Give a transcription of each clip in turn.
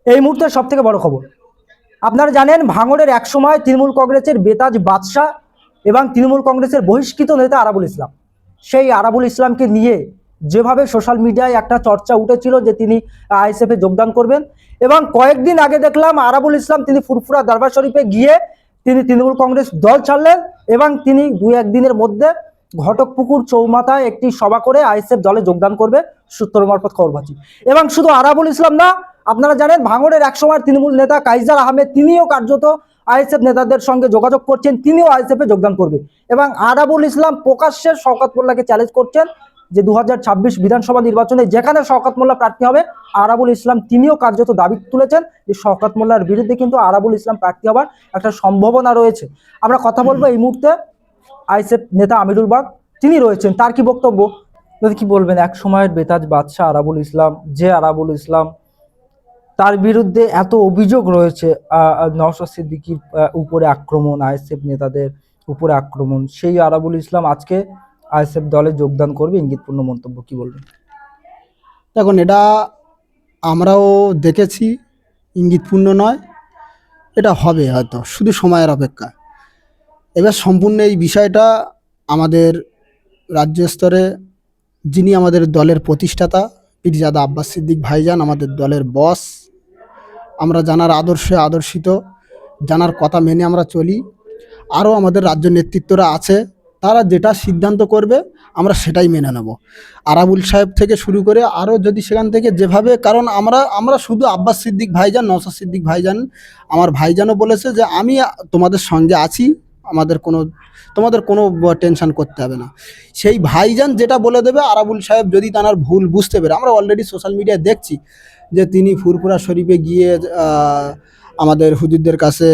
এই মুহূর্তে সব থেকে বড় খবর, আপনারা জানেন ভাঙড়ের একসময় তৃণমূল কংগ্রেসের বেতাজ বাদশাহ এবং তৃণমূল কংগ্রেসের বহিষ্কৃত নেতা আরাবুল ইসলাম, সেই আরাবুল ইসলামকে নিয়ে যেভাবে সোশ্যাল মিডিয়ায় একটা চর্চা উঠেছিল যে তিনি আইএসএফে যোগদান করবেন, এবং কয়েকদিন আগে দেখলাম আরাবুল ইসলাম তিনি ফুরফুরা দরবার শরীফে গিয়ে তিনি তৃণমূল কংগ্রেস দল ছাড়লেন এবং তিনি দুই একদিনের মধ্যে ঘটকপুকুর চৌমাথায় একটি সভা করে আইএসএফ দলে যোগদান করবে, সূত্র মারফত খবর পাচ্ছি। এবং শুধু আরাবুল ইসলাম না, আপনারা জানেন ভাঙড়ের একসময় তৃণমূল নেতা কাইজার আহমেদ তিনিও কার্যত আইএসএফ নেতাদের সঙ্গে যোগাযোগ করছেন, তিনিও আইএসএফে যোগদান করবে। এবং আরাবুল ইসলাম প্রকাশ্যে শওকত মোল্লাকে চ্যালেঞ্জ করছেন যে 2026 বিধানসভা নির্বাচনে যেখানে শওকত মোল্লা প্রার্থী হবে, আরাবুল ইসলাম তিনিও কার্যত দাবি তুলেছেন যে শওকত মোল্লার বিরুদ্ধে কিন্তু আরাবুল ইসলাম প্রার্থী হবার একটা সম্ভাবনা রয়েছে। আমরা কথা বলবো এই মুহূর্তে আইএসএফ নেতা আমিরুল বাগ, তিনি রয়েছেন, তার কি বক্তব্য, যদি কি বলবেন এক সময়ের বেতাজ বাদশাহ আরাবুল ইসলাম, যে আরাবুল ইসলাম তার বিরুদ্ধে এত অভিযোগ রয়েছে, নওশাদ সিদ্দিকীর উপরে আক্রমণ, আইএসএফ নেতাদের উপরে আক্রমণ, সেই আরাবুল ইসলাম আজকে আইএসএফ দলে যোগদান করবে, ইঙ্গিতপূর্ণ মন্তব্য, কি বলবেন? দেখুন, এটা আমরাও দেখেছি, ইঙ্গিতপূর্ণ নয়, এটা হবে হয়তো, শুধু সময়ের অপেক্ষা। এবার সম্পূর্ণ এই বিষয়টা আমাদের রাজ্য স্তরে যিনি আমাদের দলের প্রতিষ্ঠাতা পীরজাদা আব্বাস সিদ্দিক ভাইজান, আমাদের দলের বস, আমরা জানার আদর্শে আদর্শিত, জানার কথা মেনে আমরা চলি। আরও আমাদের রাজ্য নেতৃত্বরা আছে, তারা যেটা সিদ্ধান্ত করবে আমরা সেটাই মেনে নেব। আরাবুল সাহেব থেকে শুরু করে আরও যদি সেখান থেকে যেভাবে, কারণ আমরা আমরা শুধু আব্বাস সিদ্দিক ভাইজান, নওশাদ সিদ্দিক ভাইজান, আমার ভাইজানও বলেছে যে আমি তোমাদের সঙ্গে আছি, তোমাদের কোনো টেনশন করতে হবে না। সেই ভাইজান যেটা বলে দেবে, আরাবুল সাহেব যদি তার ভুল বুঝতে পারে, আমরা অলরেডি সোশ্যাল মিডিয়ায় দেখছি যে তিনি ফুরফুরা শরীফে গিয়ে আমাদের হুজুরদের কাছে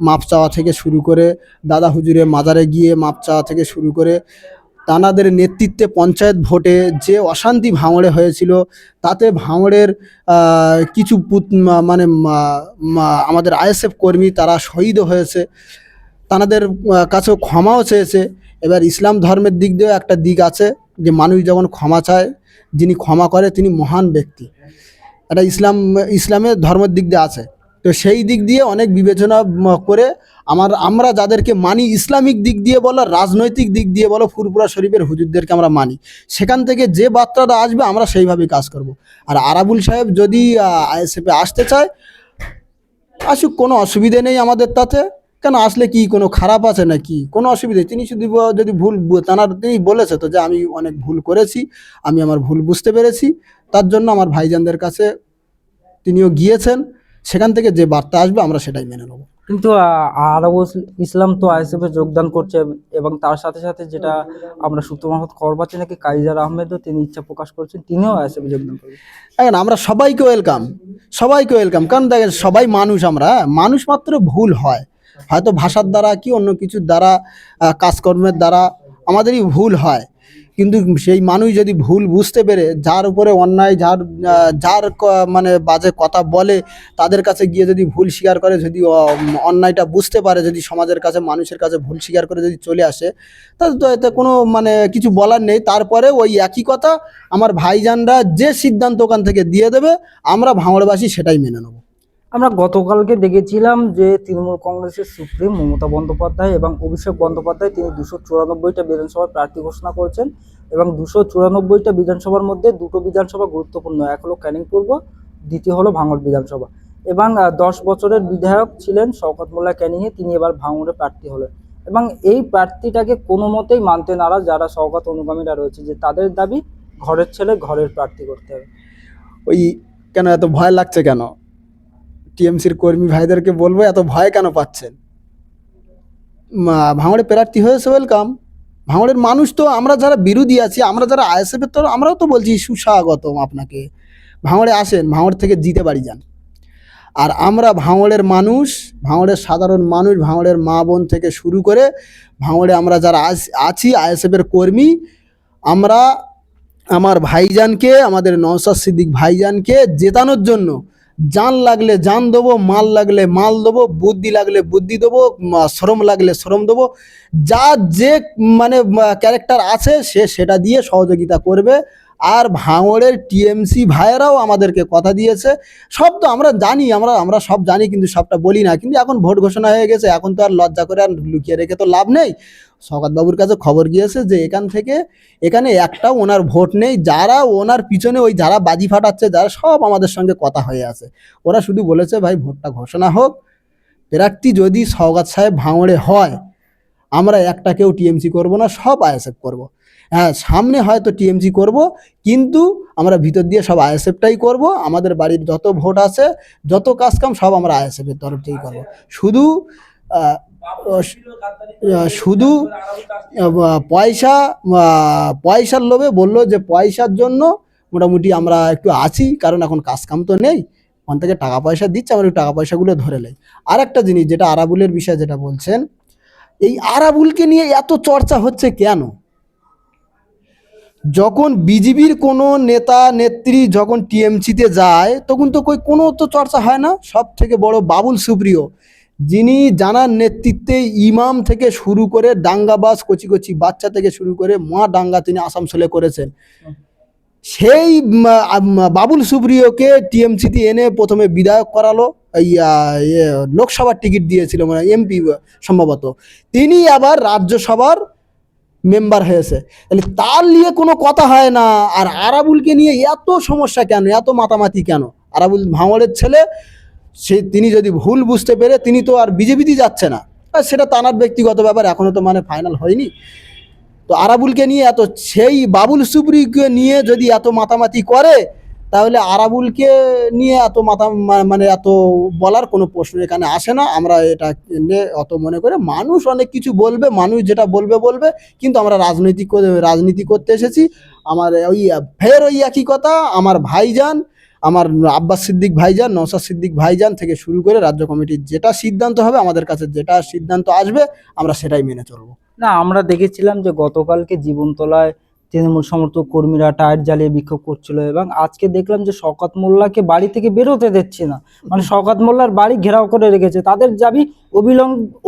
মাপ চাওয়া থেকে শুরু করে, দাদা হুজুরের মাজারে গিয়ে মাপ চাওয়া থেকে শুরু করে, তানাদের নেতৃত্বে পঞ্চায়েত ভোটে যে অশান্তি ভাঙড়ে হয়েছিল, তাতে ভাঙড়ের কিছু মানে আমাদের আইএসএফ কর্মী তারা শহীদ হয়েছে, তানাদের কাছেও ক্ষমাও চেয়েছে। এবার ইসলাম ধর্মের দিক দিয়েও একটা দিক আছে যে মানুষ যখন ক্ষমা চায়, যিনি ক্ষমা করে তিনি মহান ব্যক্তি, এটা ইসলামের ধর্মের দিক দিয়ে আছে। তো সেই দিক দিয়ে অনেক বিবেচনা করে আমরা যাদেরকে মানি, ইসলামিক দিক দিয়ে বলো, রাজনৈতিক দিক দিয়ে বলো, ফুরফুরা শরীফের হুজুরদেরকে আমরা মানি, সেখান থেকে যে বার্তাটা আসবে আমরা সেইভাবেই কাজ করব। আর আরাবুল সাহেব যদি আইএসএফে আসতে চায়, আসুক, কোনো অসুবিধে নেই আমাদের তাতে। কেন, আসলে কি কোনো খারাপ আছে নাকি? কোনো অসুবিধে, তিনি শুধু যদি তিনি বলেছে তো যে আমি অনেক ভুল করেছি, আমি আমার ভুল বুঝতে পেরেছি, তার জন্য আমার ভাইজানদের কাছে তিনিও গিয়েছেন, সেখান থেকে যে বার্তা আসবে আমরা সেটাই মেনে নেব। কিন্তু আরাবুল ইসলাম তো আইএসএফে যোগদান করছে, এবং তার সাথে সাথে যেটা আমরা সূত্র মারফত খবর পাচ্ছি নাকি কাইজার আহমেদও তিনি ইচ্ছা প্রকাশ করছেন, তিনিও আইএসএফে যোগদান করবেন। দেখেন, আমরা সবাইকে ওয়েলকাম, কারণ দেখেন সবাই মানুষ, আমরা মানুষ, মাত্র ভুল হয়, হয়তো ভাষার দ্বারা কি অন্য কিছুর দ্বারা, কাজকর্মের দ্বারা আমাদেরই ভুল হয়। কিন্তু সেই মানুষ যদি ভুল বুঝতে পেরে, যার উপরে অন্যায়, যার মানে বাজে কথা বলে, তাদের কাছে গিয়ে যদি ভুল স্বীকার করে, যদি অন্যায়টা বুঝতে পারে, যদি সমাজের কাছে, মানুষের কাছে ভুল স্বীকার করে যদি চলে আসে, তাহলে তো এতে কোনো মানে কিছু বলার নেই। তারপরে ওই একই কথা, আমার ভাইজানরা যে সিদ্ধান্ত ওখান থেকে দিয়ে দেবে, আমরা ভাঙড়বাসী সেটাই মেনে নেব। আমরা গতকালকে দেখেছিলাম যে তৃণমূল কংগ্রেসের সুপ্রিম মমতা বন্দ্যোপাধ্যায় এবং অভিষেক বন্দ্যোপাধ্যায় তিনি 294টা বিধানসভার প্রার্থী ঘোষণা করেছেন, এবং 294টা বিধানসভার মধ্যে দুটো বিধানসভা গুরুত্বপূর্ণ, এক হলো ক্যানিং পূর্ব, দ্বিতীয় হলো ভাঙড় বিধানসভা। এবং 10 বছরের বিধায়ক ছিলেন শওকত মোল্লা ক্যানিংয়ে, তিনি এবার ভাঙড়ে প্রার্থী হলেন, এবং এই প্রার্থীটাকে কোনো মতেই মানতে নারাজ যারা শওকত অনুগামীরা রয়েছে, যে তাদের দাবি ঘরের ছেলে ঘরের প্রার্থী করতে হবে। ওই কেন এত ভয় লাগছে, কেন টিএমসির কর্মী ভাইদেরকে বলবো এত ভয় কেন পাচ্ছেন? ভাঙড়ে প্রার্থী হয়েছে, ওয়েলকাম। ভাঙড়ের মানুষ তো, আমরা যারা বিরোধী আছি, আমরা যারা আইএসএফের, তো আমরাও তো বলছি সুস্বাগতম আপনাকে, ভাঙড়ে আসেন, ভাঙড় থেকে জিতে বাড়ি যান। আর আমরা ভাঙড়ের মানুষ, ভাঙড়ের সাধারণ মানুষ, ভাঙড়ের মা বোন থেকে শুরু করে ভাঙড়ে আমরা যারা আছি আইএসএফের কর্মী, আমরা আমার ভাইজানকে, আমাদের নওশাদ সিদ্দিক ভাইজানকে জেতানোর জন্য জান লাগলে জান দেবো, মাল লাগলে মাল দেবো, বুদ্ধি লাগলে বুদ্ধি দেবো, শ্রম লাগলে শ্রম দেবো, যা যে মানে ক্যারেক্টার আছে সে সেটা দিয়ে সহযোগিতা করবে। আর ভাঙড়ের টিএমসি ভাইয়েরাও আমাদেরকে কথা দিয়েছে। সব তো আমরা জানি, আমরা সব জানি, কিন্তু সবটা বলি না। কিন্তু এখন ভোট ঘোষণা হয়ে গেছে, এখন তো আর লজ্জা করে আর লুকিয়ে রেখে তো লাভ নেই। শওকতবাবুর কাছে খবর গিয়েছে যে এখানে একটাও ওনার ভোট নেই। যারা ওনার পিছনে ওই যারা বাজি ফাটাচ্ছে, যারা সব আমাদের সঙ্গে কথা হয়ে আছে। ওরা শুধু বলেছে ভাই ভোটটা ঘোষণা হোক, প্রার্থী যদি শওকত সাহেব ভাঙড়ে হয়, আমরা একটা কেউ টিএমসি করব না, সব আইএসএফ করব। হ্যাঁ, সামনে হয়তো টিএমসি করব, কিন্তু আমরা ভিতর দিয়ে সব আইএসএফটাই করব। আমাদের বাড়ির যত ভোট আছে, যত কাজকাম সব আমরা আইএসএফের তরফ থেকেই করব। শুধু আহ, শুধু পয়সার লোভে বললো যে পয়সার জন্য মোটামুটি আমরা একটু আছি, কারণ এখন কাজকাম তো নেই, ওখান থেকে টাকা পয়সা দিচ্ছে, আমরা একটু টাকা পয়সাগুলো ধরে নেই। আর একটা জিনিস, যেটা আরাবুলের বিষয় যেটা বলছেন, এই আরাবুলকে নিয়ে এত চর্চা হচ্ছে কেন? যখন বিজেপির কোনো নেতা নেত্রী যখন টিএমসিতে যায়, তখন তো কোনো তো চর্চা হয় না। সব থেকে বড় বাবুল সুপ্রিয়, যিনি জানার নেতৃত্বে ইমাম থেকে শুরু করে দাঙ্গাবাজ কচি কচি বাচ্চা থেকে শুরু করে দাঙ্গা তিনি আসানসোলে করেছেন। সেই বাবুল সুপ্রিয়কে টিএমসিতে এনে প্রথমে বিধায়ক করালো, লোকসভার টিকিট দিয়েছিল, মানে এমপি সম্ভবত। তিনি আবার রাজ্যসভার মেম্বার হয়েছে। তাহলে তার নিয়ে কোনো কথা হয় না। আর আরাবুলকে নিয়ে এত সমস্যা কেন, এত মাতামাতি কেন? আরাবুল ভাঙড়ের ছেলে, তিনি যদি ভুল বুঝতে পেরে, তিনি তো আর বিজেপিতে যাচ্ছে না। আর সেটা তার ব্যক্তিগত ব্যাপার, এখনো তো মানে ফাইনাল হয়নি। তো আরাবুলকে নিয়ে সেই বাবুল সুপ্রিকে নিয়ে যদি এত মাতামাতি করে, তাহলে আরাবুলকে নিয়ে এত মানে এত বলার কোনো প্রশ্ন এখানে আসে না। আমরা এটা নিয়ে অত মনে করে, মানুষ অনেক কিছু বলবে, মানুষ যেটা বলবে বলবে, কিন্তু আমরা রাজনীতি করতে এসেছি। আমার ওই একই কথা, আমার ভাইজান, আমার আব্বাস সিদ্দিক ভাইজান, নওশাদ সিদ্দিক ভাইজান থেকে শুরু করে রাজ্য কমিটির যেটা সিদ্ধান্ত হবে, আমাদের কাছে যেটা সিদ্ধান্ত আসবে, আমরা সেটাই মেনে চলবো। না, আমরা দেখেছিলাম যে গতকালকে জীবনতলায় তৃণমূল সমর্থক কর্মীরা টায়ার জ্বালিয়ে বিক্ষোভ করছিল, এবং আজকে দেখলাম যে শওকত মোল্লাকে বাড়ি থেকে বেরোতে দিচ্ছে না, মানে শওকত মোল্লার বাড়ি ঘেরাও করে রেখেছে। তাদের দাবি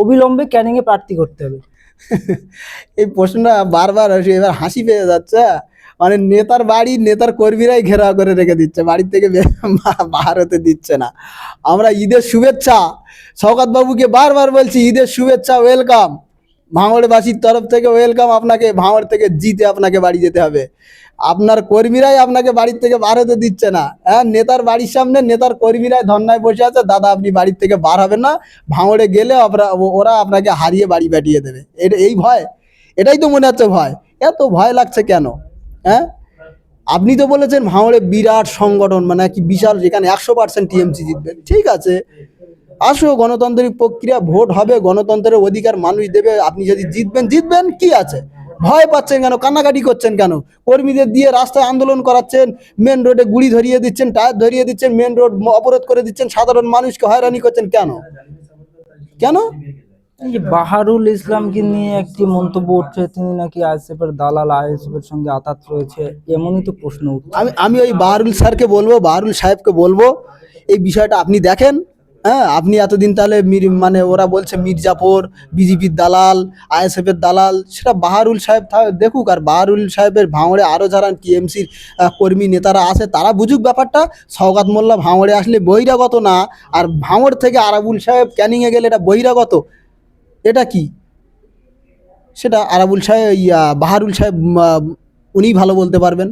অবিলম্বে ক্যানিংয়ে প্রার্থী করতে হবে। এই প্রশ্নটা বারবার আসে, এবার হাসি পেয়ে যাচ্ছে। মানে নেতার বাড়ি, নেতার কর্মীরাই ঘেরাও করে রেখে দিচ্ছে, বাড়ির থেকে বার হতে দিচ্ছে না। আমরা ঈদের শুভেচ্ছা শওকত বাবুকে বারবার বলছি, ঈদের শুভেচ্ছা, ওয়েলকাম, ভাঙড়বাসীর তরফ থেকে ওয়েলকাম। আপনাকে ভাঙড় থেকে জিতে আপনাকে বাড়ি যেতে হবে। আপনার কর্মীরাই আপনাকে বাড়ির থেকে বার হতে দিচ্ছে না। হ্যাঁ, নেতার বাড়ির সামনে নেতার কর্মীরাই ধর্নায় বসে আছে, দাদা আপনি বাড়ির থেকে বার হবেন না, ভাঙড়ে গেলে ওরা আপনাকে হারিয়ে বাড়ি পাঠিয়ে দেবে। এই ভয়, এটাই তো মনে হচ্ছে ভয়। এত ভয় লাগছে কেন? হ্যাঁ, আপনি তো বলেছেন ভাঙড়ে বিরাট সংগঠন, মানে কি বিশাল, যেখানে 100% টিএমসি জিতবে। ঠিক আছে, আসো, গণতান্ত্রিক প্রক্রিয়া, ভোট হবে, গণতন্ত্রের অধিকার মানুষ দেবে। আপনি যদি জিতবেন, কি আছে? ভয় পাচ্ছেন কেন, কান্নাকাটি করছেন কেন? কর্মীদের দিয়ে রাস্তায় আন্দোলন করাচ্ছেন, মেন রোডে গুলি ধরিয়ে দিচ্ছেন, টায়ার ধরিয়ে দিচ্ছেন, মেন রোড অবরোধ করে দিচ্ছেন, সাধারণ মানুষকে হয়রানি করছেন কেন? কেন? এই যে বাহারুল ইসলামকে নিয়ে একটি মন্তব্য উঠছে, তিনি নাকি আইএসএফ এর দালাল, আইএসএফ এর সঙ্গে আতাত রয়েছে, এমনই তো প্রশ্ন উঠছে। আমি ওই বাহারুল স্যারকে বলবো, বাহারুল সাহেবকে বলবো, এই বিষয়টা আপনি দেখেন। হ্যাঁ, আপনি এতদিন তাহলে মানে ওরা বলছে মির্জাপুর বিজেপির দালাল, আইএসএফ এর দালাল, সেটা বাহারুল সাহেব দেখুক। আর বাহারুল সাহেবের ভাঙড়ে আরও যারা টিএমসির কর্মী নেতারা আছে, তারা বুঝুক ব্যাপারটা। শওকত মোল্লা ভাঙড়ে আসলে বহিরাগত না, আর ভাঙড় থেকে আরাবুল সাহেব ক্যানিংয়ে গেলে এটা বহিরাগত। এটা কি, সেটা আরাবুল সাহেব বাহারুল সাহেব উনিই ভালো বলতে পারবেন।